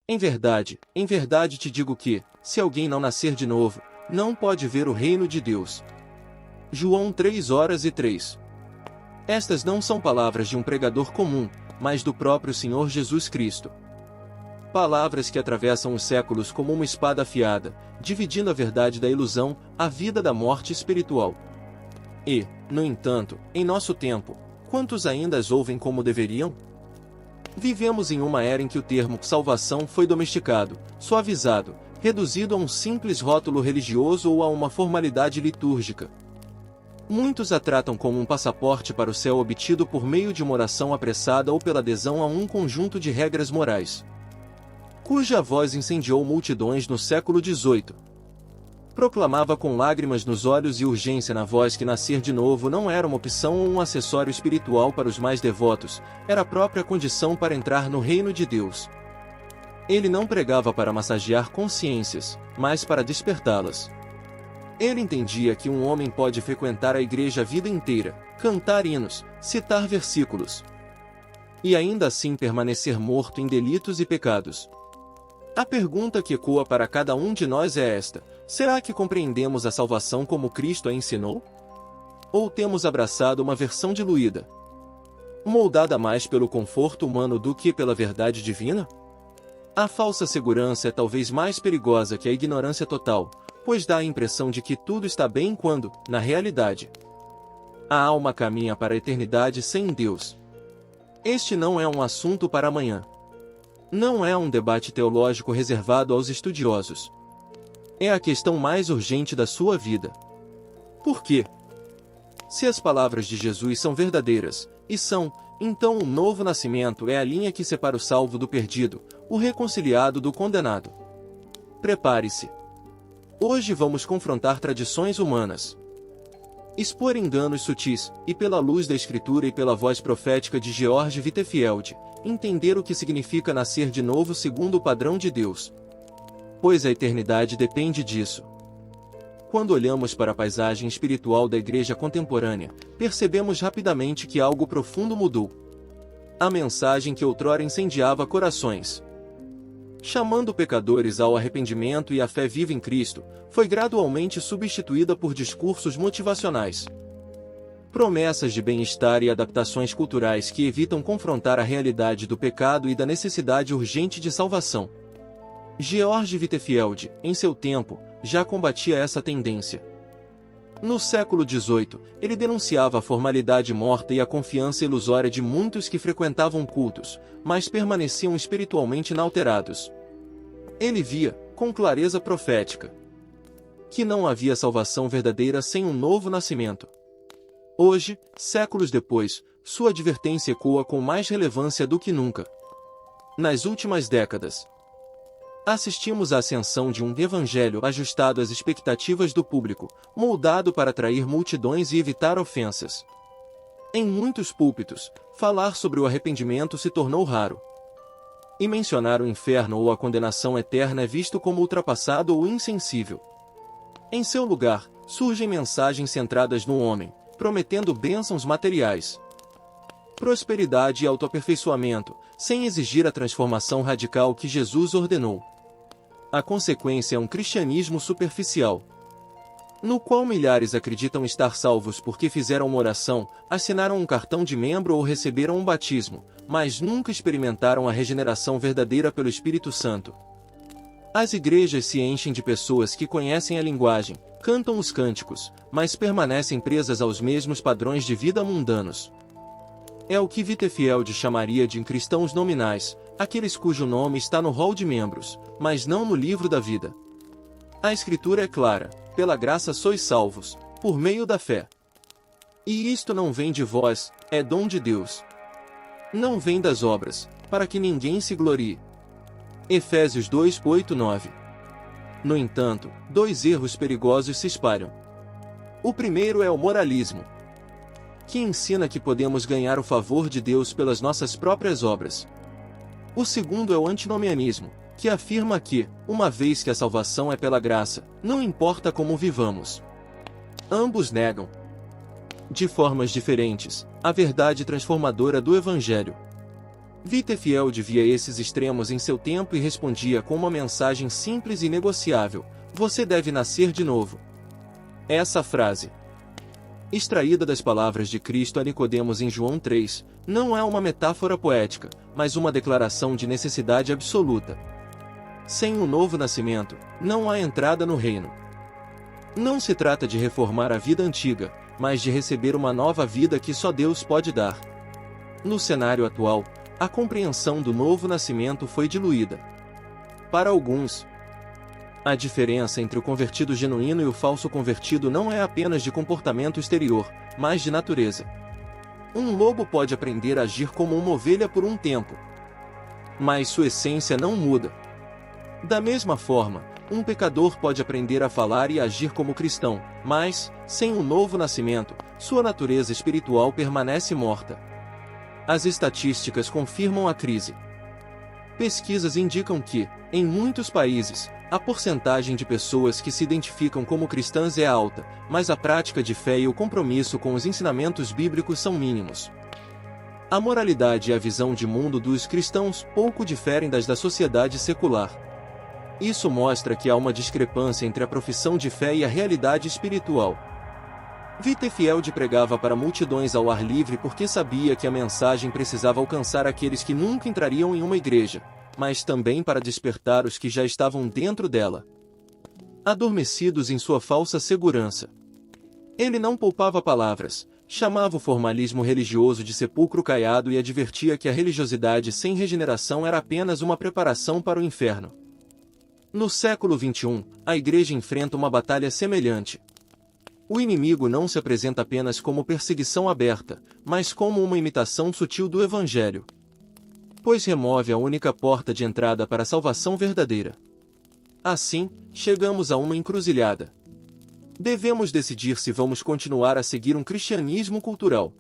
Em verdade te digo que, se alguém não nascer de novo, não pode ver o reino de Deus. João 3:3. Estas não são palavras de um pregador comum, mas do próprio Senhor Jesus Cristo. Palavras que atravessam os séculos como uma espada afiada, dividindo a verdade da ilusão, a vida da morte espiritual. E, no entanto, em nosso tempo, quantos ainda as ouvem como deveriam? Vivemos em uma era em que o termo salvação foi domesticado, suavizado, reduzido a um simples rótulo religioso ou a uma formalidade litúrgica. Muitos a tratam como um passaporte para o céu obtido por meio de uma oração apressada ou pela adesão a um conjunto de regras morais, cuja voz incendiou multidões no século XVIII. Proclamava com lágrimas nos olhos e urgência na voz que nascer de novo não era uma opção ou um acessório espiritual para os mais devotos, era a própria condição para entrar no reino de Deus. Ele não pregava para massagear consciências, mas para despertá-las. Ele entendia que um homem pode frequentar a igreja a vida inteira, cantar hinos, citar versículos, e ainda assim permanecer morto em delitos e pecados. A pergunta que ecoa para cada um de nós é esta: será que compreendemos a salvação como Cristo a ensinou? Ou temos abraçado uma versão diluída, moldada mais pelo conforto humano do que pela verdade divina? A falsa segurança é talvez mais perigosa que a ignorância total, pois dá a impressão de que tudo está bem quando, na realidade, a alma caminha para a eternidade sem Deus. Este não é um assunto para amanhã. Não é um debate teológico reservado aos estudiosos. É a questão mais urgente da sua vida. Por quê? Se as palavras de Jesus são verdadeiras, e são, então o novo nascimento é a linha que separa o salvo do perdido, o reconciliado do condenado. Prepare-se. Hoje vamos confrontar tradições humanas, expor enganos sutis, e pela luz da Escritura e pela voz profética de George Whitefield, entender o que significa nascer de novo segundo o padrão de Deus. Pois a eternidade depende disso. Quando olhamos para a paisagem espiritual da igreja contemporânea, percebemos rapidamente que algo profundo mudou. A mensagem que outrora incendiava corações, chamando pecadores ao arrependimento e à fé viva em Cristo, foi gradualmente substituída por discursos motivacionais, promessas de bem-estar e adaptações culturais que evitam confrontar a realidade do pecado e da necessidade urgente de salvação. George Whitefield, em seu tempo, já combatia essa tendência. No século XVIII, ele denunciava a formalidade morta e a confiança ilusória de muitos que frequentavam cultos, mas permaneciam espiritualmente inalterados. Ele via, com clareza profética, que não havia salvação verdadeira sem um novo nascimento. Hoje, séculos depois, sua advertência ecoa com mais relevância do que nunca. Nas últimas décadas, assistimos à ascensão de um evangelho ajustado às expectativas do público, moldado para atrair multidões e evitar ofensas. Em muitos púlpitos, falar sobre o arrependimento se tornou raro. E mencionar o inferno ou a condenação eterna é visto como ultrapassado ou insensível. Em seu lugar, surgem mensagens centradas no homem, prometendo bênçãos materiais, prosperidade e autoaperfeiçoamento, sem exigir a transformação radical que Jesus ordenou. A consequência é um cristianismo superficial, no qual milhares acreditam estar salvos porque fizeram uma oração, assinaram um cartão de membro ou receberam um batismo, mas nunca experimentaram a regeneração verdadeira pelo Espírito Santo. As igrejas se enchem de pessoas que conhecem a linguagem, cantam os cânticos, mas permanecem presas aos mesmos padrões de vida mundanos. É o que Whitefield chamaria de cristãos nominais, aqueles cujo nome está no rol de membros, mas não no livro da vida. A Escritura é clara: pela graça sois salvos, por meio da fé. E isto não vem de vós, é dom de Deus. Não vem das obras, para que ninguém se glorie. Efésios 2:8-9. No entanto, dois erros perigosos se espalham. O primeiro é o moralismo, que ensina que podemos ganhar o favor de Deus pelas nossas próprias obras. O segundo é o antinomianismo, que afirma que, uma vez que a salvação é pela graça, não importa como vivamos. Ambos negam, de formas diferentes, a verdade transformadora do Evangelho. Wittefield via esses extremos em seu tempo e respondia com uma mensagem simples e negociável: você deve nascer de novo. Essa frase, extraída das palavras de Cristo a Nicodemos em João 3, não é uma metáfora poética, mas uma declaração de necessidade absoluta. Sem um novo nascimento, não há entrada no reino. Não se trata de reformar a vida antiga, mas de receber uma nova vida que só Deus pode dar. No cenário atual, a compreensão do novo nascimento foi diluída. Para alguns, a diferença entre o convertido genuíno e o falso convertido não é apenas de comportamento exterior, mas de natureza. Um lobo pode aprender a agir como uma ovelha por um tempo, mas sua essência não muda. Da mesma forma, um pecador pode aprender a falar e agir como cristão, mas, sem um novo nascimento, sua natureza espiritual permanece morta. As estatísticas confirmam a crise. Pesquisas indicam que, em muitos países, a porcentagem de pessoas que se identificam como cristãs é alta, mas a prática de fé e o compromisso com os ensinamentos bíblicos são mínimos. A moralidade e a visão de mundo dos cristãos pouco diferem das da sociedade secular. Isso mostra que há uma discrepância entre a profissão de fé e a realidade espiritual. Wittefield pregava para multidões ao ar livre porque sabia que a mensagem precisava alcançar aqueles que nunca entrariam em uma igreja, mas também para despertar os que já estavam dentro dela, adormecidos em sua falsa segurança. Ele não poupava palavras, chamava o formalismo religioso de sepulcro caiado e advertia que a religiosidade sem regeneração era apenas uma preparação para o inferno. No século XXI, a Igreja enfrenta uma batalha semelhante. O inimigo não se apresenta apenas como perseguição aberta, mas como uma imitação sutil do Evangelho, pois remove a única porta de entrada para a salvação verdadeira. Assim, chegamos a uma encruzilhada. Devemos decidir se vamos continuar a seguir um cristianismo cultural,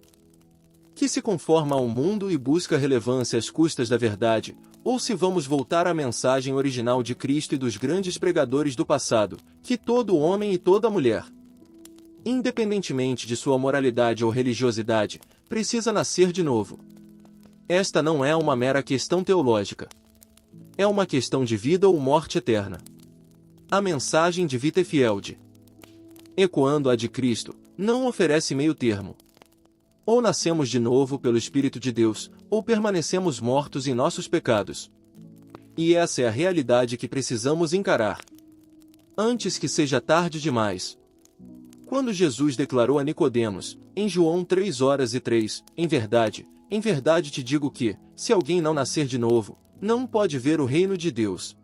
que se conforma ao mundo e busca relevância às custas da verdade, ou se vamos voltar à mensagem original de Cristo e dos grandes pregadores do passado, que todo homem e toda mulher, independentemente de sua moralidade ou religiosidade, precisa nascer de novo. Esta não é uma mera questão teológica. É uma questão de vida ou morte eterna. A mensagem de Wittefield, ecoando a de Cristo, não oferece meio termo. Ou nascemos de novo pelo Espírito de Deus, ou permanecemos mortos em nossos pecados. E essa é a realidade que precisamos encarar, antes que seja tarde demais. Quando Jesus declarou a Nicodemos, em João 3:3, em verdade te digo que, se alguém não nascer de novo, não pode ver o reino de Deus.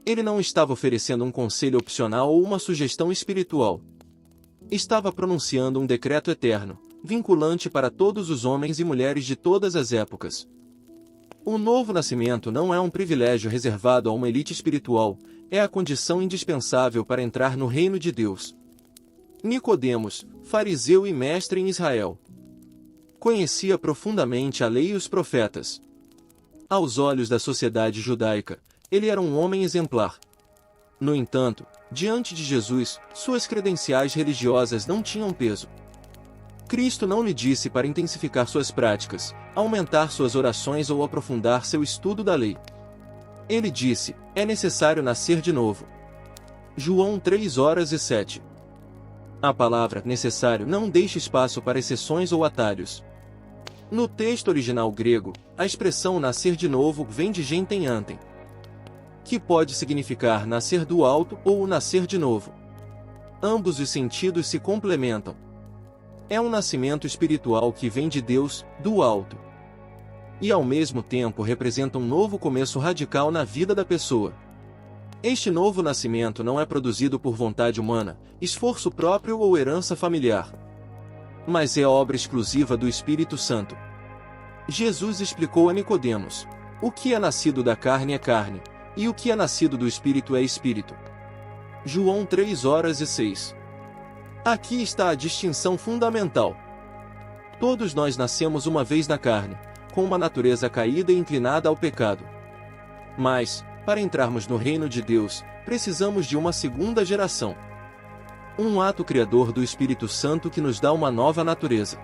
Ele não estava oferecendo um conselho opcional ou uma sugestão espiritual. Estava pronunciando um decreto eterno, vinculante para todos os homens e mulheres de todas as épocas. O novo nascimento não é um privilégio reservado a uma elite espiritual, é a condição indispensável para entrar no reino de Deus. Nicodemos, fariseu e mestre em Israel, conhecia profundamente a lei e os profetas. Aos olhos da sociedade judaica, ele era um homem exemplar. No entanto, diante de Jesus, suas credenciais religiosas não tinham peso. Cristo não lhe disse para intensificar suas práticas, aumentar suas orações ou aprofundar seu estudo da lei. Ele disse: é necessário nascer de novo. João 3:7. A palavra necessário não deixa espaço para exceções ou atalhos. No texto original grego, a expressão nascer de novo vem de genten antem, que pode significar nascer do alto ou nascer de novo. Ambos os sentidos se complementam. É um nascimento espiritual que vem de Deus, do alto, e ao mesmo tempo representa um novo começo radical na vida da pessoa. Este novo nascimento não é produzido por vontade humana, esforço próprio ou herança familiar, mas é obra exclusiva do Espírito Santo. Jesus explicou a Nicodemos: o que é nascido da carne é carne, e o que é nascido do Espírito é Espírito. João 3:6. Aqui está a distinção fundamental. Todos nós nascemos uma vez na carne, com uma natureza caída e inclinada ao pecado. Mas, para entrarmos no reino de Deus, precisamos de uma segunda geração. Um ato criador do Espírito Santo que nos dá uma nova natureza.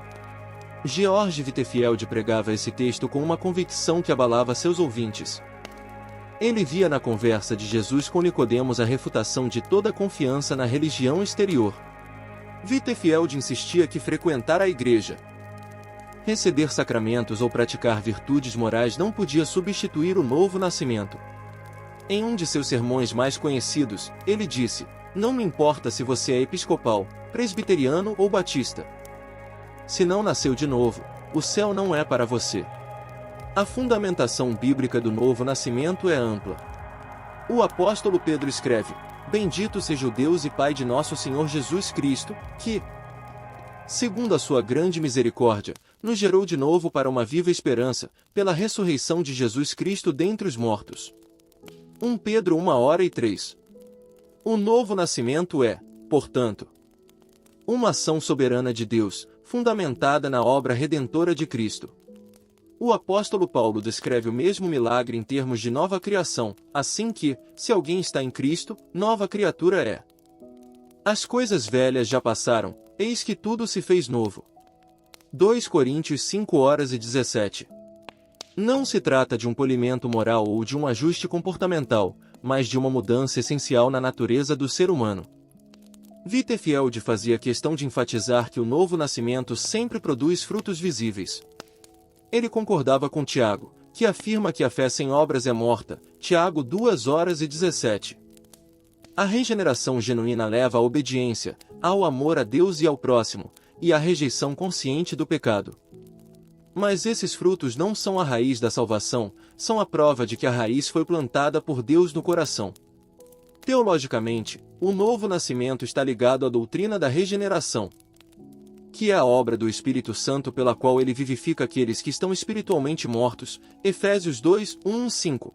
George Whitefield pregava esse texto com uma convicção que abalava seus ouvintes. Ele via na conversa de Jesus com Nicodemos a refutação de toda confiança na religião exterior. Whitefield insistia que frequentar a igreja, receber sacramentos ou praticar virtudes morais não podia substituir o novo nascimento. Em um de seus sermões mais conhecidos, ele disse: "Não me importa se você é episcopal, presbiteriano ou batista. Se não nasceu de novo, o céu não é para você." A fundamentação bíblica do novo nascimento é ampla. O apóstolo Pedro escreve: "Bendito seja o Deus e Pai de nosso Senhor Jesus Cristo, que, segundo a sua grande misericórdia, nos gerou de novo para uma viva esperança, pela ressurreição de Jesus Cristo dentre os mortos." 1 Pedro 1:3. O novo nascimento é, portanto, uma ação soberana de Deus, fundamentada na obra redentora de Cristo. O apóstolo Paulo descreve o mesmo milagre em termos de nova criação, assim que, se alguém está em Cristo, nova criatura é. As coisas velhas já passaram, eis que tudo se fez novo. 2 Coríntios 5:17. Não se trata de um polimento moral ou de um ajuste comportamental, mas de uma mudança essencial na natureza do ser humano. Whitefield fazia questão de enfatizar que o novo nascimento sempre produz frutos visíveis. Ele concordava com Tiago, que afirma que a fé sem obras é morta, Tiago 2:17. A regeneração genuína leva à obediência, ao amor a Deus e ao próximo, e à rejeição consciente do pecado. Mas esses frutos não são a raiz da salvação, são a prova de que a raiz foi plantada por Deus no coração. Teologicamente, o novo nascimento está ligado à doutrina da regeneração, que é a obra do Espírito Santo pela qual ele vivifica aqueles que estão espiritualmente mortos, Efésios 2:1-5.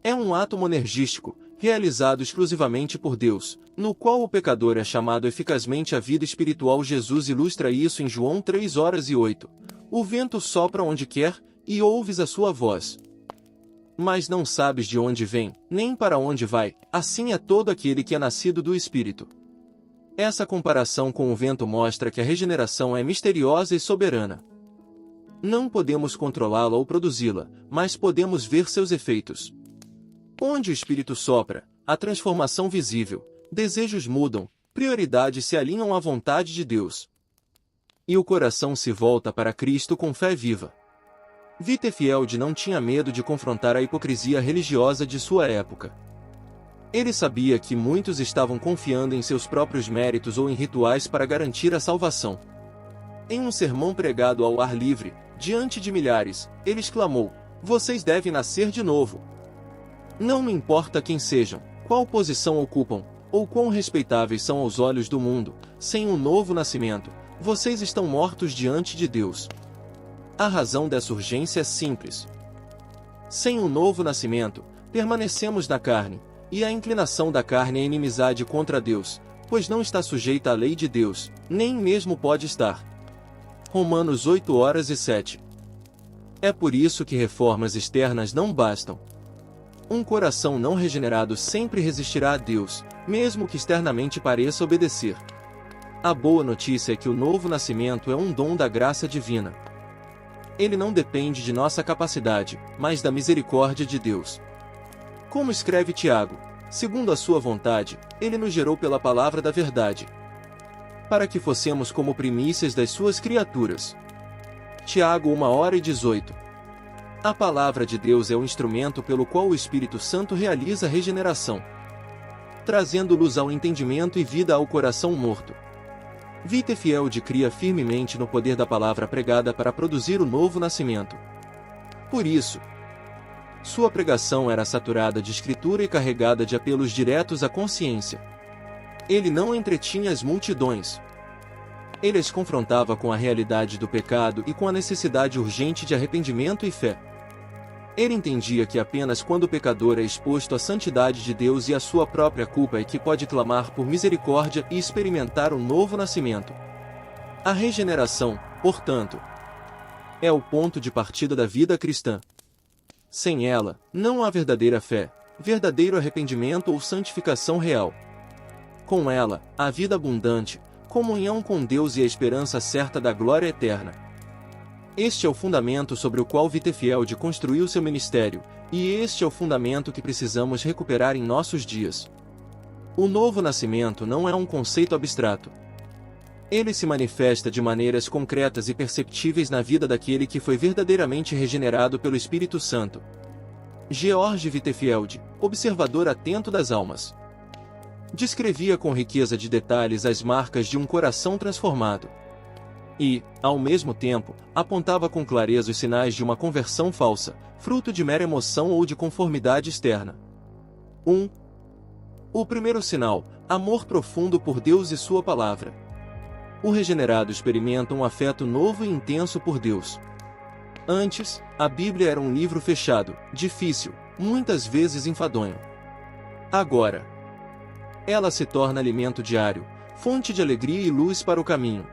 É um ato monergístico, realizado exclusivamente por Deus, no qual o pecador é chamado eficazmente à vida espiritual. Jesus ilustra isso em João 3:8. O vento sopra onde quer, e ouves a sua voz, mas não sabes de onde vem, nem para onde vai, assim é todo aquele que é nascido do Espírito. Essa comparação com o vento mostra que a regeneração é misteriosa e soberana. Não podemos controlá-la ou produzi-la, mas podemos ver seus efeitos. Onde o Espírito sopra, a transformação visível, desejos mudam, prioridades se alinham à vontade de Deus. E o coração se volta para Cristo com fé viva. Whitefield não tinha medo de confrontar a hipocrisia religiosa de sua época. Ele sabia que muitos estavam confiando em seus próprios méritos ou em rituais para garantir a salvação. Em um sermão pregado ao ar livre, diante de milhares, ele exclamou: "Vocês devem nascer de novo. Não me importa quem sejam, qual posição ocupam, ou quão respeitáveis são aos olhos do mundo, sem um novo nascimento, vocês estão mortos diante de Deus." A razão dessa urgência é simples. Sem um novo nascimento, permanecemos na carne, e a inclinação da carne é inimizade contra Deus, pois não está sujeita à lei de Deus, nem mesmo pode estar. Romanos 8:7. É por isso que reformas externas não bastam. Um coração não regenerado sempre resistirá a Deus, mesmo que externamente pareça obedecer. A boa notícia é que o novo nascimento é um dom da graça divina. Ele não depende de nossa capacidade, mas da misericórdia de Deus. Como escreve Tiago, segundo a sua vontade, ele nos gerou pela palavra da verdade, para que fossemos como primícias das suas criaturas. Tiago 1:18. A palavra de Deus é o instrumento pelo qual o Espírito Santo realiza a regeneração, trazendo luz ao entendimento e vida ao coração morto. Whitefield cria firmemente no poder da palavra pregada para produzir o novo nascimento. Por isso, sua pregação era saturada de escritura e carregada de apelos diretos à consciência. Ele não entretinha as multidões. Ele as confrontava com a realidade do pecado e com a necessidade urgente de arrependimento e fé. Ele entendia que apenas quando o pecador é exposto à santidade de Deus e à sua própria culpa é que pode clamar por misericórdia e experimentar um novo nascimento. A regeneração, portanto, é o ponto de partida da vida cristã. Sem ela, não há verdadeira fé, verdadeiro arrependimento ou santificação real. Com ela, há vida abundante, comunhão com Deus e a esperança certa da glória eterna. Este é o fundamento sobre o qual Wittefield construiu seu ministério, e este é o fundamento que precisamos recuperar em nossos dias. O novo nascimento não é um conceito abstrato. Ele se manifesta de maneiras concretas e perceptíveis na vida daquele que foi verdadeiramente regenerado pelo Espírito Santo. George Wittefield, observador atento das almas, descrevia com riqueza de detalhes as marcas de um coração transformado. E, ao mesmo tempo, apontava com clareza os sinais de uma conversão falsa, fruto de mera emoção ou de conformidade externa. 1. O primeiro sinal: amor profundo por Deus e sua palavra. O regenerado experimenta um afeto novo e intenso por Deus. Antes, a Bíblia era um livro fechado, difícil, muitas vezes enfadonho. Agora, ela se torna alimento diário, fonte de alegria e luz para o caminho.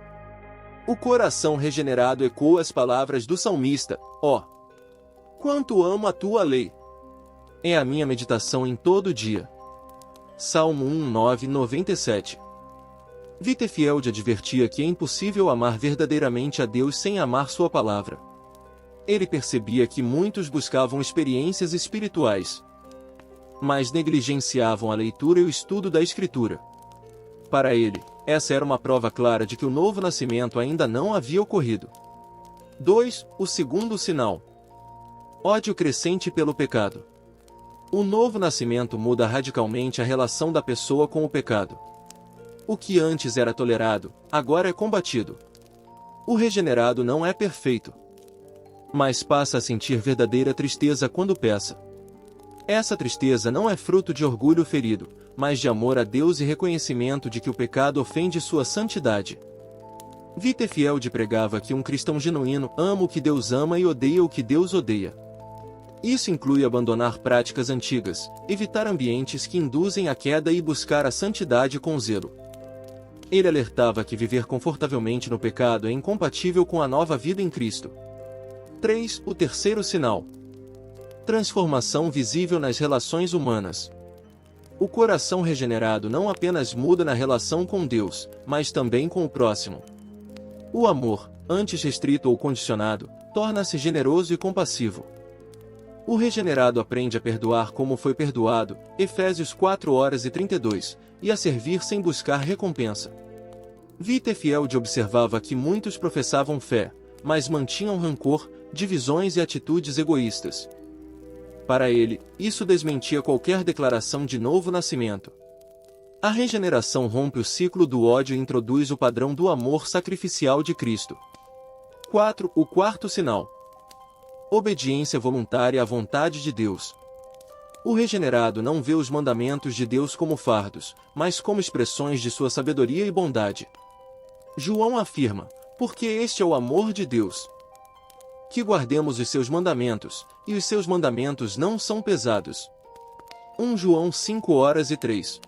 O coração regenerado ecoa as palavras do salmista: ó, quanto amo a tua lei! É a minha meditação em todo dia. Salmo 1:9-97. Wittefield advertia que é impossível amar verdadeiramente a Deus sem amar sua palavra. Ele percebia que muitos buscavam experiências espirituais, mas negligenciavam a leitura e o estudo da Escritura. Para ele, essa era uma prova clara de que o novo nascimento ainda não havia ocorrido. 2. O segundo sinal: ódio crescente pelo pecado. O novo nascimento muda radicalmente a relação da pessoa com o pecado. O que antes era tolerado, agora é combatido. O regenerado não é perfeito, mas passa a sentir verdadeira tristeza quando peca. Essa tristeza não é fruto de orgulho ferido, mas de amor a Deus e reconhecimento de que o pecado ofende sua santidade. Wittefield pregava que um cristão genuíno ama o que Deus ama e odeia o que Deus odeia. Isso inclui abandonar práticas antigas, evitar ambientes que induzem à queda e buscar a santidade com zelo. Ele alertava que viver confortavelmente no pecado é incompatível com a nova vida em Cristo. 3. O terceiro sinal: transformação visível nas relações humanas. O coração regenerado não apenas muda na relação com Deus, mas também com o próximo. O amor, antes restrito ou condicionado, torna-se generoso e compassivo. O regenerado aprende a perdoar como foi perdoado, Efésios 4:32, e a servir sem buscar recompensa. Wittefield observava que muitos professavam fé, mas mantinham rancor, divisões e atitudes egoístas. Para ele, isso desmentia qualquer declaração de novo nascimento. A regeneração rompe o ciclo do ódio e introduz o padrão do amor sacrificial de Cristo. 4. O quarto sinal: obediência voluntária à vontade de Deus. O regenerado não vê os mandamentos de Deus como fardos, mas como expressões de sua sabedoria e bondade. João afirma: porque este é o amor de Deus, que guardemos os seus mandamentos, e os seus mandamentos não são pesados. 1 João 5:3.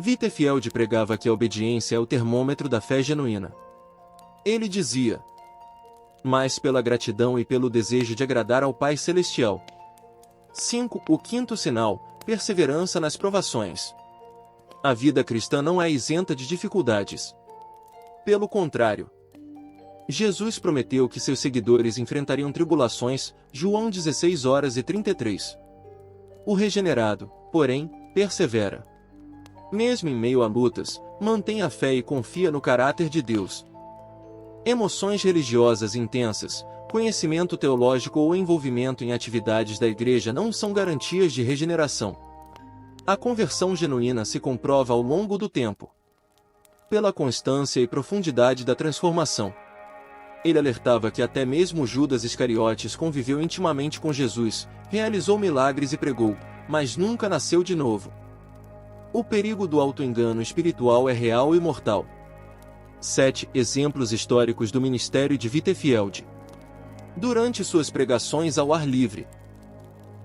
Wittefield pregava que a obediência é o termômetro da fé genuína. Ele dizia: mas pela gratidão e pelo desejo de agradar ao Pai Celestial. 5. O quinto sinal: perseverança nas provações. A vida cristã não é isenta de dificuldades. Pelo contrário, Jesus prometeu que seus seguidores enfrentariam tribulações, João 16:33. O regenerado, porém, persevera. Mesmo em meio a lutas, mantém a fé e confia no caráter de Deus. Emoções religiosas intensas, conhecimento teológico ou envolvimento em atividades da igreja não são garantias de regeneração. A conversão genuína se comprova ao longo do tempo, pela constância e profundidade da transformação. Ele alertava que até mesmo Judas Iscariotes conviveu intimamente com Jesus, realizou milagres e pregou, mas nunca nasceu de novo. O perigo do auto-engano espiritual é real e mortal. 7. Exemplos históricos do ministério de Wittefield. Durante suas pregações ao ar livre,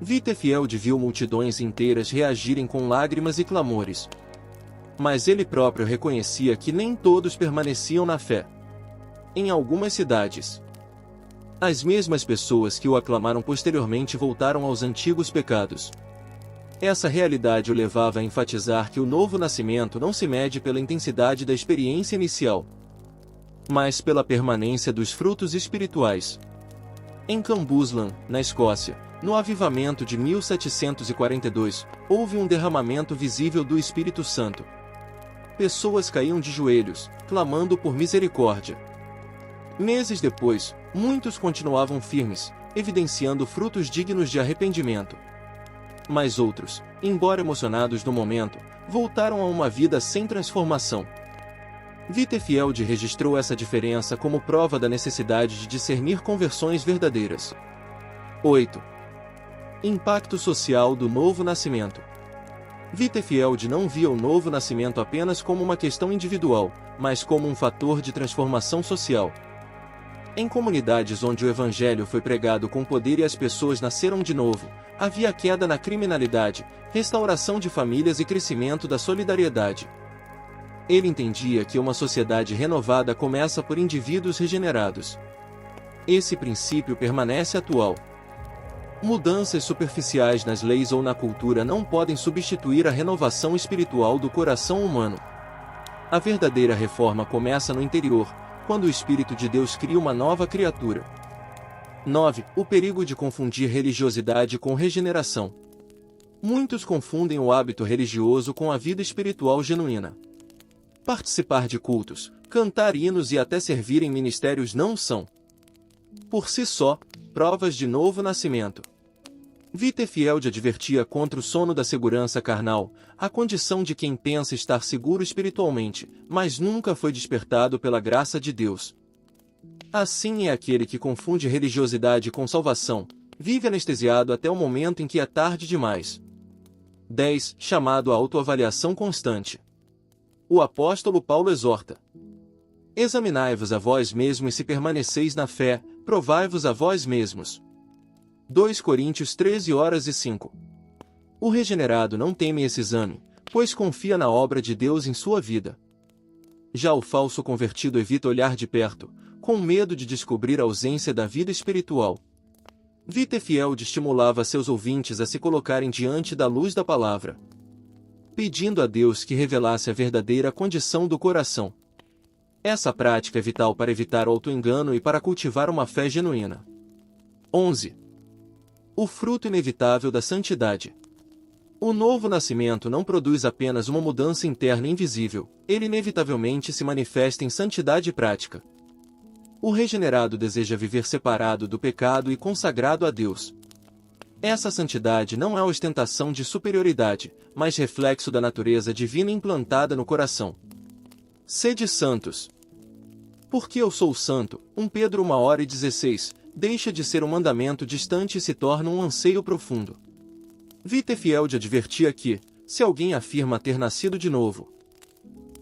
Wittefield viu multidões inteiras reagirem com lágrimas e clamores. Mas ele próprio reconhecia que nem todos permaneciam na fé. Em algumas cidades, as mesmas pessoas que o aclamaram posteriormente voltaram aos antigos pecados. Essa realidade o levava a enfatizar que o novo nascimento não se mede pela intensidade da experiência inicial, mas pela permanência dos frutos espirituais. Em Cambuslang, na Escócia, no avivamento de 1742, houve um derramamento visível do Espírito Santo. Pessoas caíam de joelhos, clamando por misericórdia. Meses depois, muitos continuavam firmes, evidenciando frutos dignos de arrependimento. Mas outros, embora emocionados no momento, voltaram a uma vida sem transformação. Vitterfield registrou essa diferença como prova da necessidade de discernir conversões verdadeiras. 8. Impacto social do novo nascimento. Vitterfield não via o novo nascimento apenas como uma questão individual, mas como um fator de transformação social. Em comunidades onde o evangelho foi pregado com poder e as pessoas nasceram de novo, havia queda na criminalidade, restauração de famílias e crescimento da solidariedade. Ele entendia que uma sociedade renovada começa por indivíduos regenerados. Esse princípio permanece atual. Mudanças superficiais nas leis ou na cultura não podem substituir a renovação espiritual do coração humano. A verdadeira reforma começa no interior, quando o Espírito de Deus cria uma nova criatura. 9. O perigo de confundir religiosidade com regeneração. Muitos confundem o hábito religioso com a vida espiritual genuína. Participar de cultos, cantar hinos e até servir em ministérios não são, por si só, provas de novo nascimento. Vitterfield advertia contra o sono da segurança carnal, a condição de quem pensa estar seguro espiritualmente, mas nunca foi despertado pela graça de Deus. Assim é aquele que confunde religiosidade com salvação, vive anestesiado até o momento em que é tarde demais. 10. Chamado à autoavaliação constante. O apóstolo Paulo exorta: examinai-vos a vós mesmos e se permaneceis na fé, provai-vos a vós mesmos. 2 Coríntios 13:5. O regenerado não teme esse exame, pois confia na obra de Deus em sua vida. Já o falso convertido evita olhar de perto, com medo de descobrir a ausência da vida espiritual. Vitterfield estimulava seus ouvintes a se colocarem diante da luz da palavra, pedindo a Deus que revelasse a verdadeira condição do coração. Essa prática é vital para evitar o auto-engano e para cultivar uma fé genuína. 11. O fruto inevitável da santidade. O novo nascimento não produz apenas uma mudança interna invisível, ele inevitavelmente se manifesta em santidade prática. O regenerado deseja viver separado do pecado e consagrado a Deus. Essa santidade não é ostentação de superioridade, mas reflexo da natureza divina implantada no coração. Sede santos. Porque eu sou santo, 1 Pedro 1:16, deixa de ser um mandamento distante e se torna um anseio profundo. Vitterfield advertia que, se alguém afirma ter nascido de novo,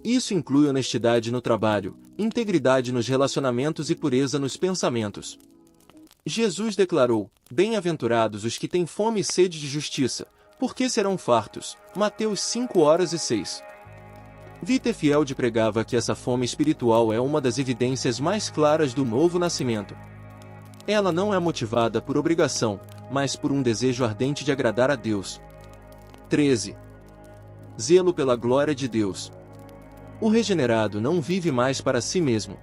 isso inclui honestidade no trabalho, integridade nos relacionamentos e pureza nos pensamentos. Jesus declarou: bem-aventurados os que têm fome e sede de justiça, porque serão fartos. Mateus 5:6. Vitterfield pregava que essa fome espiritual é uma das evidências mais claras do novo nascimento. Ela não é motivada por obrigação, mas por um desejo ardente de agradar a Deus. 13. Zelo pela glória de Deus. O regenerado não vive mais para si mesmo.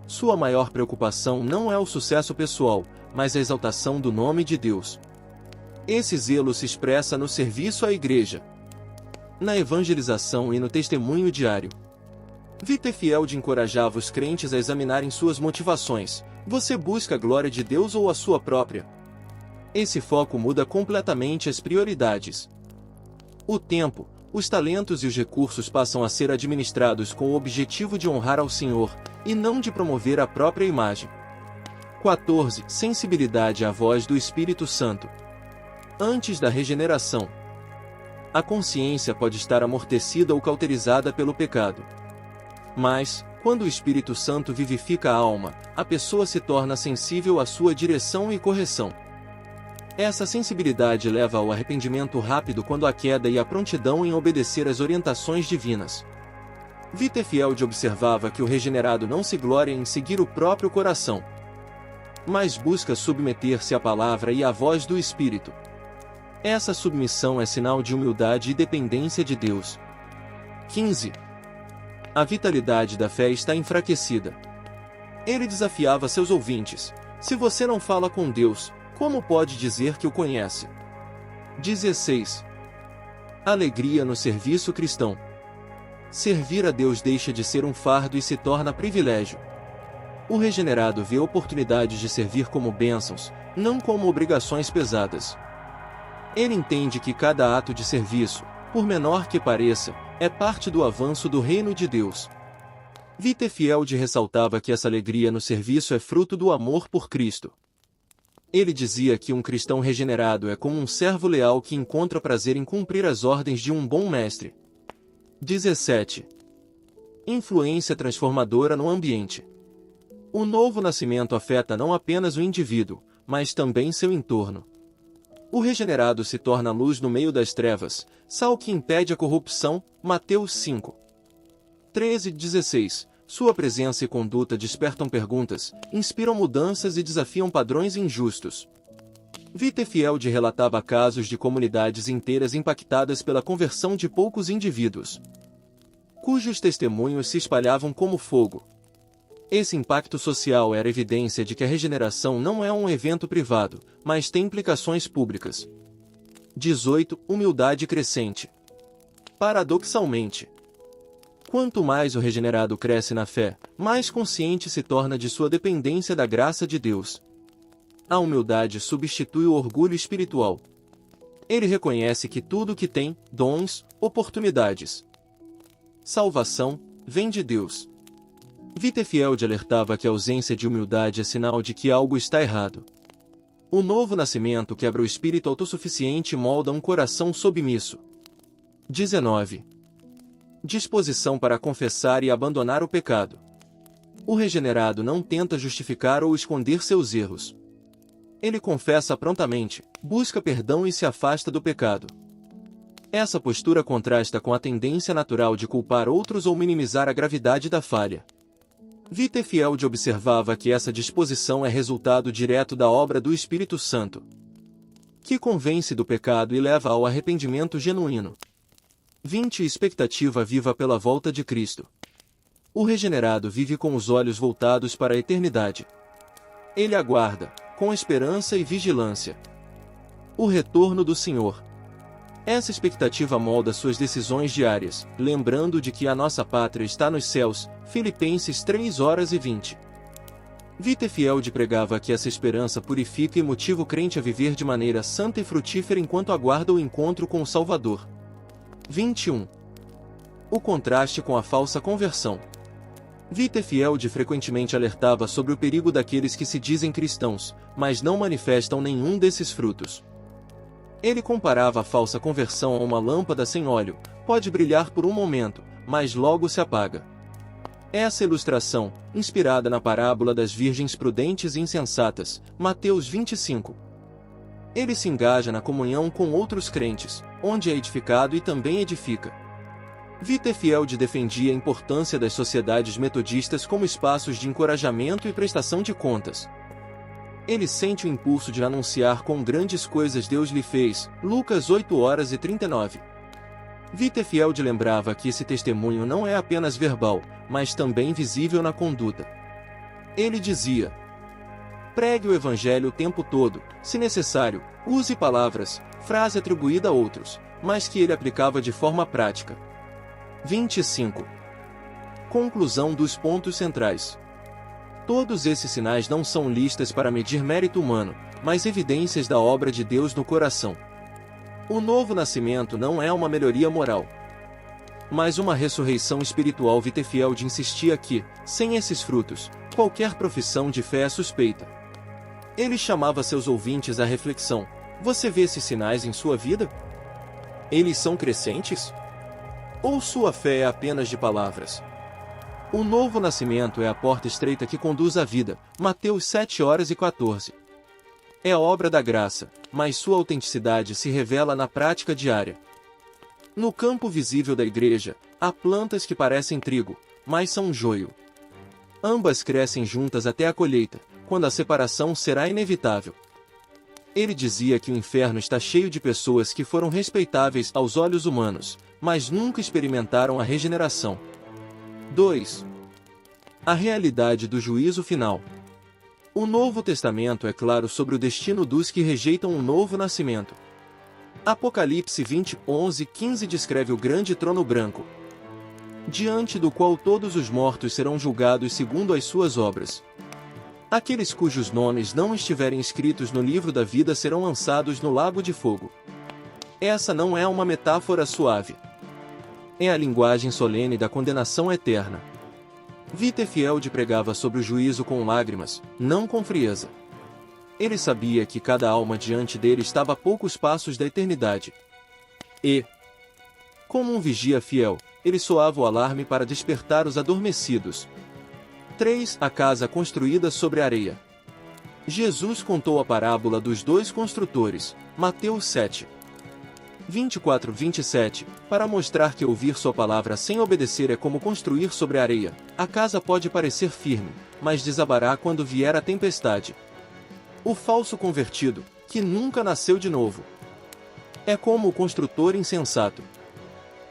Sua maior preocupação não é o sucesso pessoal, mas a exaltação do nome de Deus. Esse zelo se expressa no serviço à igreja, na evangelização e no testemunho diário. Vitterfield encorajava os crentes a examinarem suas motivações. Você busca a glória de Deus ou a sua própria? Esse foco muda completamente as prioridades. O tempo, os talentos e os recursos passam a ser administrados com o objetivo de honrar ao Senhor, e não de promover a própria imagem. 14. Sensibilidade à voz do Espírito Santo. Antes da regeneração, a consciência pode estar amortecida ou cauterizada pelo pecado. Mas, quando o Espírito Santo vivifica a alma, a pessoa se torna sensível à sua direção e correção. Essa sensibilidade leva ao arrependimento rápido quando há queda e à prontidão em obedecer às orientações divinas. Vitterfield observava que o regenerado não se gloria em seguir o próprio coração, mas busca submeter-se à palavra e à voz do Espírito. Essa submissão é sinal de humildade e dependência de Deus. 15. A vitalidade da fé está enfraquecida. Ele desafiava seus ouvintes: se você não fala com Deus, como pode dizer que o conhece? 16. Alegria no serviço cristão. Servir a Deus deixa de ser um fardo e se torna privilégio. O regenerado vê oportunidades de servir como bênçãos, não como obrigações pesadas. Ele entende que cada ato de serviço, por menor que pareça, é parte do avanço do reino de Deus. Whitefield ressaltava que essa alegria no serviço é fruto do amor por Cristo. Ele dizia que um cristão regenerado é como um servo leal que encontra prazer em cumprir as ordens de um bom mestre. 17. Influência transformadora no ambiente. O novo nascimento afeta não apenas o indivíduo, mas também seu entorno. O regenerado se torna luz no meio das trevas, sal que impede a corrupção, Mateus 5. 13-16. Sua presença e conduta despertam perguntas, inspiram mudanças e desafiam padrões injustos. Whitefield relatava casos de comunidades inteiras impactadas pela conversão de poucos indivíduos, cujos testemunhos se espalhavam como fogo. Esse impacto social era evidência de que a regeneração não é um evento privado, mas tem implicações públicas. 18. Humildade crescente. Paradoxalmente, quanto mais o regenerado cresce na fé, mais consciente se torna de sua dependência da graça de Deus. A humildade substitui o orgulho espiritual. Ele reconhece que tudo o que tem, dons, oportunidades, salvação, vem de Deus. Whitefield alertava que a ausência de humildade é sinal de que algo está errado. O novo nascimento quebra o espírito autossuficiente e molda um coração submisso. 19. Disposição para confessar e abandonar o pecado. O regenerado não tenta justificar ou esconder seus erros. Ele confessa prontamente, busca perdão e se afasta do pecado. Essa postura contrasta com a tendência natural de culpar outros ou minimizar a gravidade da falha. Whitefield observava que essa disposição é resultado direto da obra do Espírito Santo, que convence do pecado e leva ao arrependimento genuíno. 20. Expectativa viva pela volta de Cristo. O regenerado vive com os olhos voltados para a eternidade. Ele aguarda, com esperança e vigilância, o retorno do Senhor. Essa expectativa molda suas decisões diárias, lembrando de que a nossa pátria está nos céus, Filipenses 3:20. Whitefield pregava que essa esperança purifica e motiva o crente a viver de maneira santa e frutífera enquanto aguarda o encontro com o Salvador. 21. O contraste com a falsa conversão. Whitefield frequentemente alertava sobre o perigo daqueles que se dizem cristãos, mas não manifestam nenhum desses frutos. Ele comparava a falsa conversão a uma lâmpada sem óleo, pode brilhar por um momento, mas logo se apaga. Essa ilustração, inspirada na parábola das virgens prudentes e insensatas, Mateus 25. Ele se engaja na comunhão com outros crentes, onde é edificado e também edifica. Whitefield defendia a importância das sociedades metodistas como espaços de encorajamento e prestação de contas. Ele sente o impulso de anunciar quão grandes coisas Deus lhe fez, Lucas 8:39. Whitefield lembrava que esse testemunho não é apenas verbal, mas também visível na conduta. Ele dizia: pregue o evangelho o tempo todo, se necessário, use palavras, frase atribuída a outros, mas que ele aplicava de forma prática. 25. Conclusão dos pontos centrais. Todos esses sinais não são listas para medir mérito humano, mas evidências da obra de Deus no coração. O novo nascimento não é uma melhoria moral, mas uma ressurreição espiritual. Whitefield insistia que, sem esses frutos, qualquer profissão de fé é suspeita. Ele chamava seus ouvintes à reflexão: você vê esses sinais em sua vida? Eles são crescentes? Ou sua fé é apenas de palavras? O novo nascimento é a porta estreita que conduz à vida, Mateus 7:14. É a obra da graça, mas sua autenticidade se revela na prática diária. No campo visível da igreja, há plantas que parecem trigo, mas são joio. Ambas crescem juntas até a colheita, quando a separação será inevitável. Ele dizia que o inferno está cheio de pessoas que foram respeitáveis aos olhos humanos, mas nunca experimentaram a regeneração. 2. A realidade do juízo final. O Novo Testamento é claro sobre o destino dos que rejeitam o novo nascimento. Apocalipse 20, 11, 15 descreve o grande trono branco, diante do qual todos os mortos serão julgados segundo as suas obras. Aqueles cujos nomes não estiverem escritos no livro da vida serão lançados no lago de fogo. Essa não é uma metáfora suave. É a linguagem solene da condenação eterna. Whitefield pregava sobre o juízo com lágrimas, não com frieza. Ele sabia que cada alma diante dele estava a poucos passos da eternidade. E, como um vigia fiel, ele soava o alarme para despertar os adormecidos. 3. A casa construída sobre a areia. Jesus contou a parábola dos dois construtores, Mateus 7. 24, 27, para mostrar que ouvir sua palavra sem obedecer é como construir sobre a areia. A casa pode parecer firme, mas desabará quando vier a tempestade. O falso convertido, que nunca nasceu de novo, é como o construtor insensato.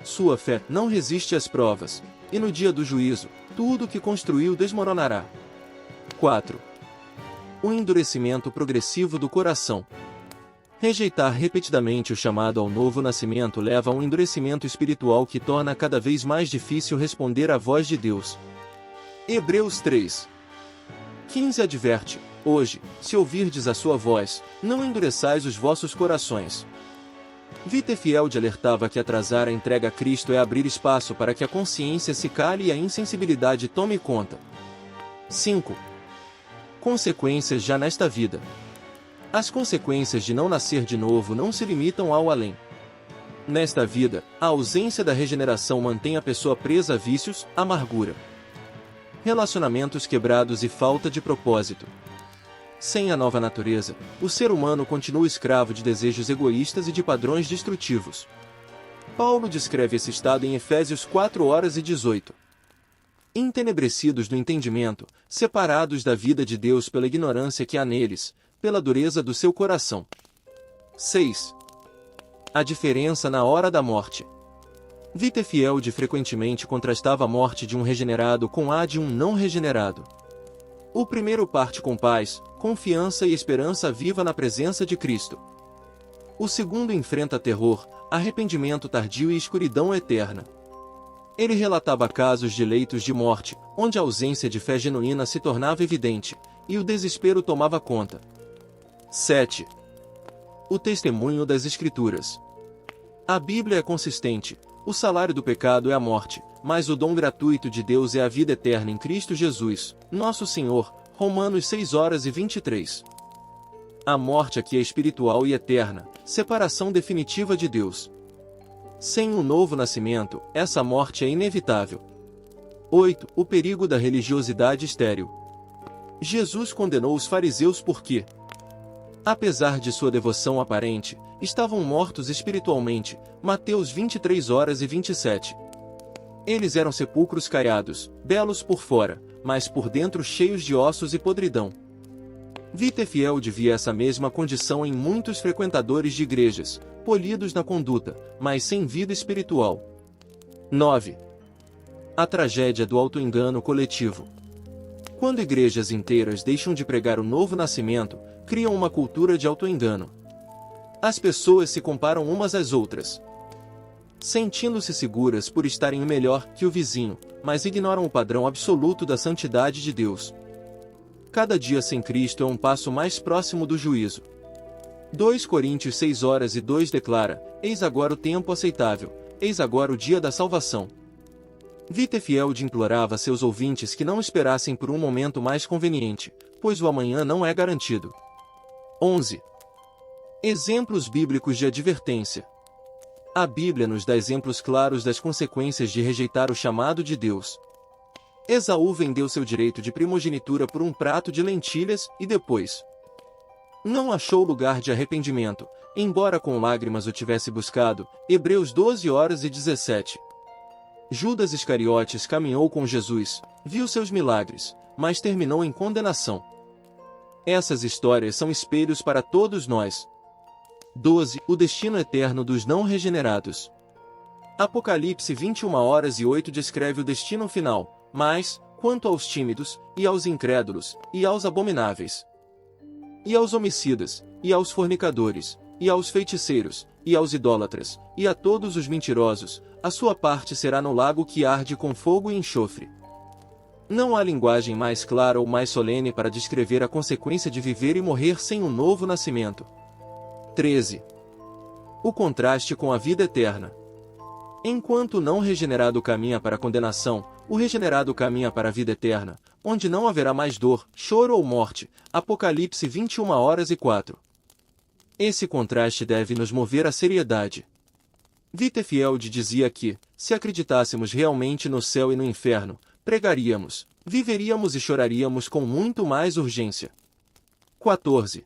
Sua fé não resiste às provas, e no dia do juízo, tudo o que construiu desmoronará. 4. O endurecimento progressivo do coração. Rejeitar repetidamente o chamado ao novo nascimento leva a um endurecimento espiritual que torna cada vez mais difícil responder à voz de Deus. Hebreus 3. 15 adverte: hoje, se ouvirdes a sua voz, não endureçais os vossos corações. Whitefield alertava que atrasar a entrega a Cristo é abrir espaço para que a consciência se cale e a insensibilidade tome conta. 5. Consequências já nesta vida. As consequências de não nascer de novo não se limitam ao além. Nesta vida, a ausência da regeneração mantém a pessoa presa a vícios, amargura, relacionamentos quebrados e falta de propósito. Sem a nova natureza, o ser humano continua escravo de desejos egoístas e de padrões destrutivos. Paulo descreve esse estado em Efésios 4:18. Entenebrecidos no entendimento, separados da vida de Deus pela ignorância que há neles, pela dureza do seu coração. 6. A diferença na hora da morte. Whitefield frequentemente contrastava a morte de um regenerado com a de um não regenerado. O primeiro parte com paz, confiança e esperança viva na presença de Cristo. O segundo enfrenta terror, arrependimento tardio e escuridão eterna. Ele relatava casos de leitos de morte, onde a ausência de fé genuína se tornava evidente, e o desespero tomava conta. 7. O testemunho das Escrituras. A Bíblia é consistente: o salário do pecado é a morte, mas o dom gratuito de Deus é a vida eterna em Cristo Jesus, nosso Senhor. Romanos 6:23. A morte aqui é espiritual e eterna, separação definitiva de Deus. Sem um novo nascimento, essa morte é inevitável. 8. O perigo da religiosidade estéril. Jesus condenou os fariseus porque, apesar de sua devoção aparente, estavam mortos espiritualmente. Mateus 23:27. Eles eram sepulcros caiados, belos por fora, mas por dentro cheios de ossos e podridão. Whitefield via essa mesma condição em muitos frequentadores de igrejas, polidos na conduta, mas sem vida espiritual. 9. A tragédia do autoengano coletivo. Quando igrejas inteiras deixam de pregar o novo nascimento, criam uma cultura de autoengano. As pessoas se comparam umas às outras, sentindo-se seguras por estarem melhor que o vizinho, mas ignoram o padrão absoluto da santidade de Deus. Cada dia sem Cristo é um passo mais próximo do juízo. 2 Coríntios 6:2 declara: eis agora o tempo aceitável, eis agora o dia da salvação. Whitefield implorava a seus ouvintes que não esperassem por um momento mais conveniente, pois o amanhã não é garantido. 11. Exemplos bíblicos de advertência. A Bíblia nos dá exemplos claros das consequências de rejeitar o chamado de Deus. Esaú vendeu seu direito de primogenitura por um prato de lentilhas e depois não achou lugar de arrependimento, embora com lágrimas o tivesse buscado. Hebreus 12:17. Judas Iscariotes caminhou com Jesus, viu seus milagres, mas terminou em condenação. Essas histórias são espelhos para todos nós. 12. O destino eterno dos não regenerados. Apocalipse 21:08 descreve o destino final, mas, Quanto aos tímidos, e aos incrédulos, e aos abomináveis, e aos homicidas, e aos fornicadores, e aos feiticeiros, e aos idólatras, e a todos os mentirosos, a sua parte será no lago que arde com fogo e enxofre. Não há linguagem mais clara ou mais solene para descrever a consequência de viver e morrer sem um novo nascimento. 13. O contraste com a vida eterna. Enquanto o não regenerado caminha para a condenação, o regenerado caminha para a vida eterna, onde não haverá mais dor, choro ou morte. Apocalipse 21h04. Esse contraste deve nos mover à seriedade. Wittefield dizia que, se acreditássemos realmente no céu e no inferno, pregaríamos, viveríamos e choraríamos com muito mais urgência. 14.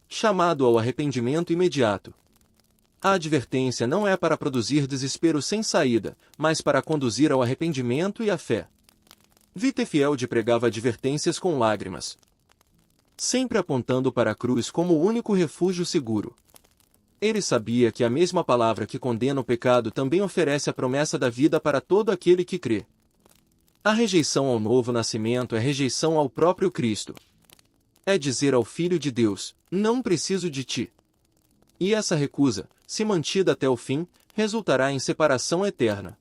Chamado ao arrependimento imediato. A advertência não é para produzir desespero sem saída, mas para conduzir ao arrependimento e à fé. Wittefield pregava advertências com lágrimas, sempre apontando para a cruz como o único refúgio seguro. Ele sabia que a mesma palavra que condena o pecado também oferece a promessa da vida para todo aquele que crê. A rejeição ao novo nascimento é rejeição ao próprio Cristo. É dizer ao Filho de Deus, não preciso de ti. E essa recusa, se mantida até o fim, resultará em separação eterna.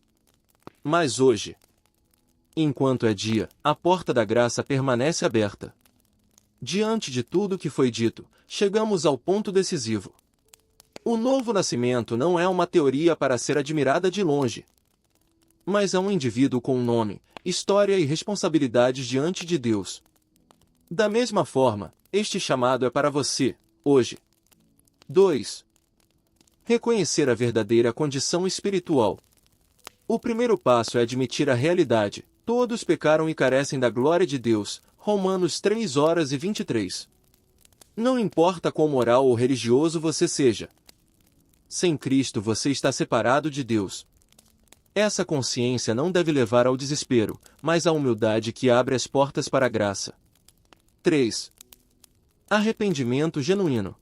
Mas hoje, enquanto é dia, a porta da graça permanece aberta. Diante de tudo que foi dito, chegamos ao ponto decisivo. O novo nascimento não é uma teoria para ser admirada de longe, mas é um indivíduo com um nome, história e responsabilidades diante de Deus. Da mesma forma, este chamado é para você, hoje. 2. Reconhecer a verdadeira condição espiritual. O primeiro passo é admitir a realidade: todos pecaram e carecem da glória de Deus. Romanos 3h23. Não importa quão moral ou religioso você seja, sem Cristo você está separado de Deus. Essa consciência não deve levar ao desespero, mas à humildade que abre as portas para a graça. 3. Arrependimento genuíno.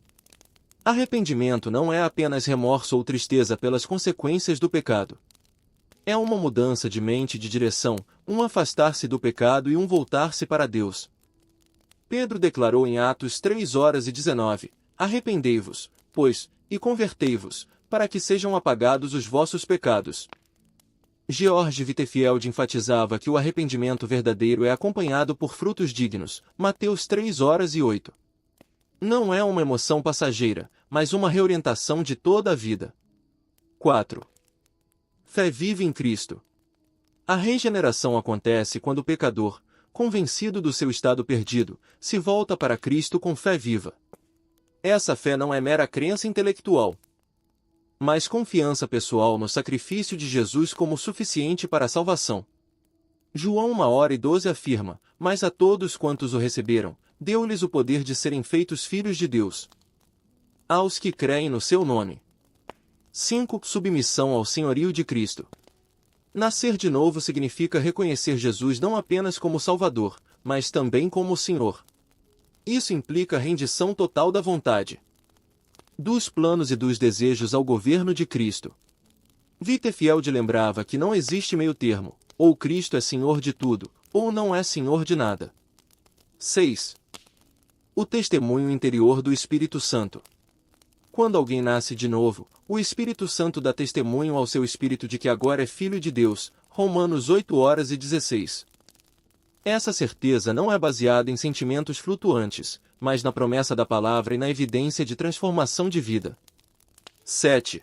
Arrependimento não é apenas remorso ou tristeza pelas consequências do pecado. É uma mudança de mente e de direção, um afastar-se do pecado e um voltar-se para Deus. Pedro declarou em Atos 3h19, arrependei-vos, pois, e convertei-vos, para que sejam apagados os vossos pecados. George Wittefield enfatizava que o arrependimento verdadeiro é acompanhado por frutos dignos, Mateus 3h08. Não é uma emoção passageira, mas uma reorientação de toda a vida. 4. Fé viva em Cristo. A regeneração acontece quando o pecador, convencido do seu estado perdido, se volta para Cristo com fé viva. Essa fé não é mera crença intelectual, mas confiança pessoal no sacrifício de Jesus como suficiente para a salvação. João 1h12 afirma, mas a todos quantos o receberam, deu-lhes o poder de serem feitos filhos de Deus, aos que creem no seu nome. 5. Submissão ao senhorio de Cristo. Nascer de novo significa reconhecer Jesus não apenas como Salvador, mas também como o Senhor. Isso implica rendição total da vontade, dos planos e dos desejos ao governo de Cristo. Wittefield lembrava que não existe meio termo, ou Cristo é Senhor de tudo, ou não é Senhor de nada. 6. O testemunho interior do Espírito Santo. Quando alguém nasce de novo, o Espírito Santo dá testemunho ao seu espírito de que agora é filho de Deus. Romanos 8h16. Essa certeza não é baseada em sentimentos flutuantes, mas na promessa da palavra e na evidência de transformação de vida. 7.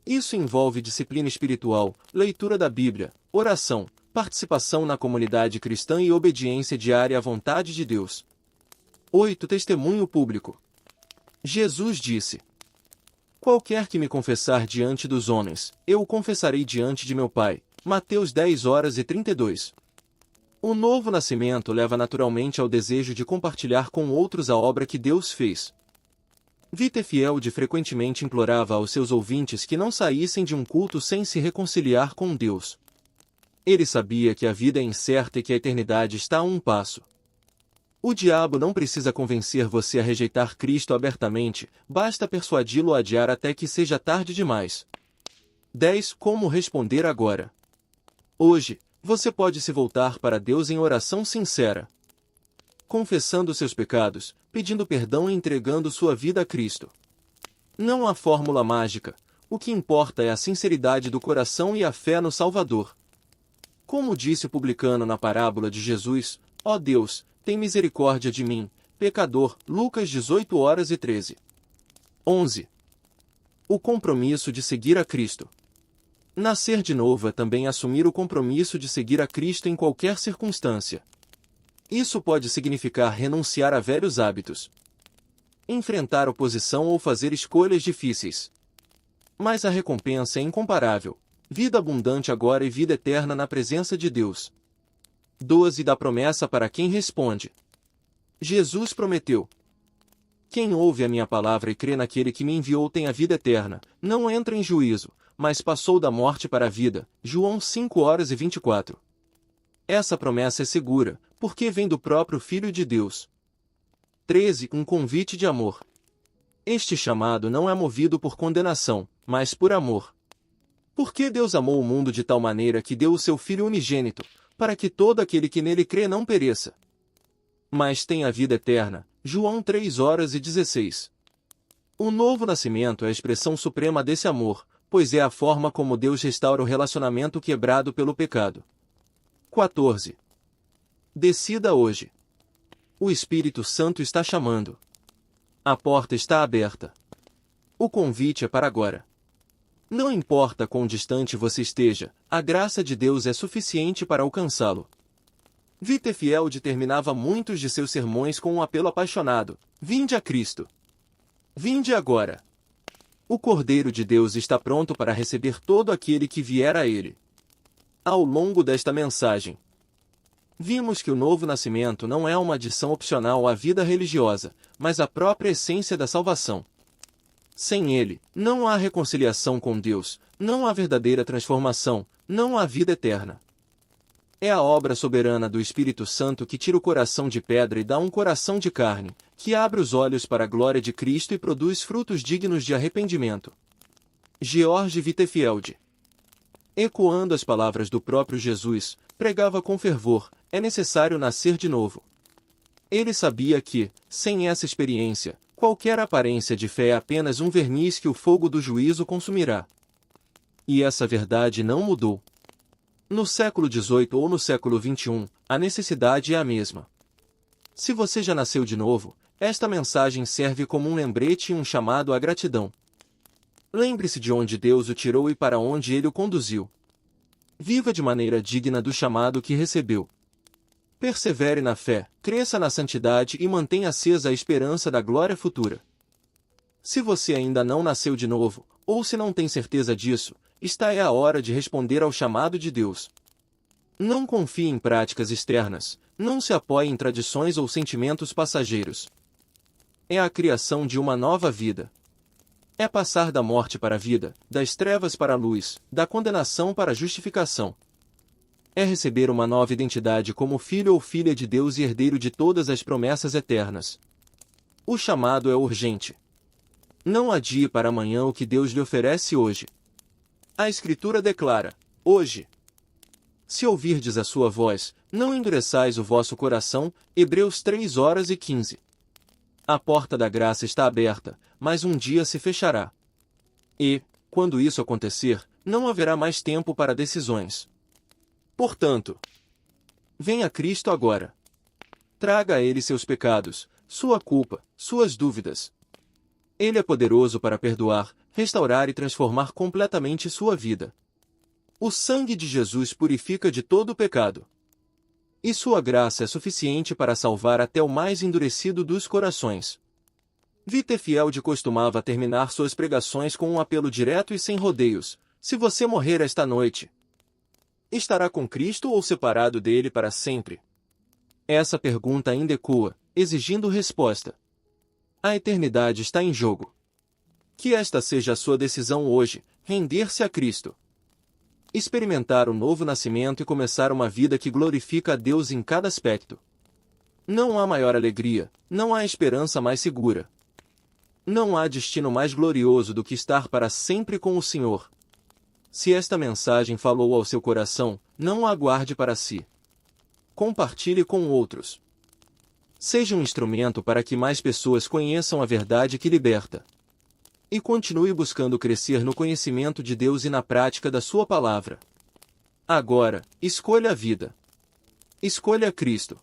Isso envolve disciplina espiritual, leitura da Bíblia, oração, participação na comunidade cristã e obediência diária à vontade de Deus. 8. Testemunho público. Jesus disse: qualquer que me confessar diante dos homens, eu o confessarei diante de meu Pai. Mateus 10h32. O novo nascimento leva naturalmente ao desejo de compartilhar com outros a obra que Deus fez. Wittefield frequentemente implorava aos seus ouvintes que não saíssem de um culto sem se reconciliar com Deus. Ele sabia que a vida é incerta e que a eternidade está a um passo. O diabo não precisa convencer você a rejeitar Cristo abertamente, basta persuadi-lo a adiar até que seja tarde demais. 10. Como responder agora? Hoje, Você pode se voltar para Deus em oração sincera, confessando seus pecados, pedindo perdão e entregando sua vida a Cristo. Não há fórmula mágica, o que importa é a sinceridade do coração e a fé no Salvador. Como disse o publicano na parábola de Jesus, ó Deus, tem misericórdia de mim, pecador. Lucas 18:13. 11. O compromisso de seguir a Cristo. Nascer de novo é também assumir o compromisso de seguir a Cristo em qualquer circunstância. Isso pode significar renunciar a velhos hábitos, enfrentar oposição ou fazer escolhas difíceis. Mas a recompensa é incomparável. Vida abundante agora e vida eterna na presença de Deus. 12 da promessa para quem responde. Jesus prometeu: quem ouve a minha palavra e crê naquele que me enviou tem a vida eterna, não entra em juízo, mas passou da morte para a vida. João 5:24. Essa promessa é segura, porque vem do próprio Filho de Deus. 13. Um convite de amor. Este chamado não é movido por condenação, mas por amor. Porque Deus amou o mundo de tal maneira que deu o seu Filho unigênito, para que todo aquele que nele crê não pereça, mas tenha a vida eterna. João 3:16. O novo nascimento é a expressão suprema desse amor, pois é a forma como Deus restaura o relacionamento quebrado pelo pecado. 14. Decida hoje. O Espírito Santo está chamando. A porta está aberta. O convite é para agora. Não importa quão distante você esteja, a graça de Deus é suficiente para alcançá-lo. Wittefield terminava muitos de seus sermões com um apelo apaixonado: vinde a Cristo. Vinde agora. O Cordeiro de Deus está pronto para receber todo aquele que vier a ele. Ao longo desta mensagem, vimos que o novo nascimento não é uma adição opcional à vida religiosa, mas a própria essência da salvação. Sem ele, não há reconciliação com Deus, não há verdadeira transformação, não há vida eterna. É a obra soberana do Espírito Santo que tira o coração de pedra e dá um coração de carne, que abre os olhos para a glória de Cristo e produz frutos dignos de arrependimento. George Wittefield. Ecoando as palavras do próprio Jesus, pregava com fervor: é necessário nascer de novo. Ele sabia que, sem essa experiência, qualquer aparência de fé é apenas um verniz que o fogo do juízo consumirá. E essa verdade não mudou. No século XVIII ou no século XXI, a necessidade é a mesma. Se você já nasceu de novo, esta mensagem serve como um lembrete e um chamado à gratidão. Lembre-se de onde Deus o tirou e para onde Ele o conduziu. Viva de maneira digna do chamado que recebeu. Persevere na fé, cresça na santidade e mantenha acesa a esperança da glória futura. Se você ainda não nasceu de novo, ou se não tem certeza disso, esta é a hora de responder ao chamado de Deus. Não confie em práticas externas, não se apoie em tradições ou sentimentos passageiros. É a criação de uma nova vida. É passar da morte para a vida, das trevas para a luz, da condenação para a justificação. É receber uma nova identidade como filho ou filha de Deus e herdeiro de todas as promessas eternas. O chamado é urgente. Não adie para amanhã o que Deus lhe oferece hoje. A Escritura declara: hoje. Se ouvirdes a sua voz, não endureçais o vosso coração. Hebreus 3:15. A porta da graça está aberta, mas um dia se fechará. E, quando isso acontecer, não haverá mais tempo para decisões. Portanto, venha a Cristo agora. Traga a Ele seus pecados, sua culpa, suas dúvidas. Ele é poderoso para perdoar, restaurar e transformar completamente sua vida. O sangue de Jesus purifica de todo o pecado. E sua graça é suficiente para salvar até o mais endurecido dos corações. Wittefield costumava terminar suas pregações com um apelo direto e sem rodeios: se você morrer esta noite, estará com Cristo ou separado dele para sempre? Essa pergunta ainda ecoa, exigindo resposta. A eternidade está em jogo. Que esta seja a sua decisão hoje, render-se a Cristo. Experimentar o novo nascimento e começar uma vida que glorifica a Deus em cada aspecto. Não há maior alegria, não há esperança mais segura. Não há destino mais glorioso do que estar para sempre com o Senhor. Se esta mensagem falou ao seu coração, não a guarde para si. Compartilhe com outros. Seja um instrumento para que mais pessoas conheçam a verdade que liberta. E continue buscando crescer no conhecimento de Deus e na prática da sua palavra. Agora, escolha a vida. Escolha Cristo.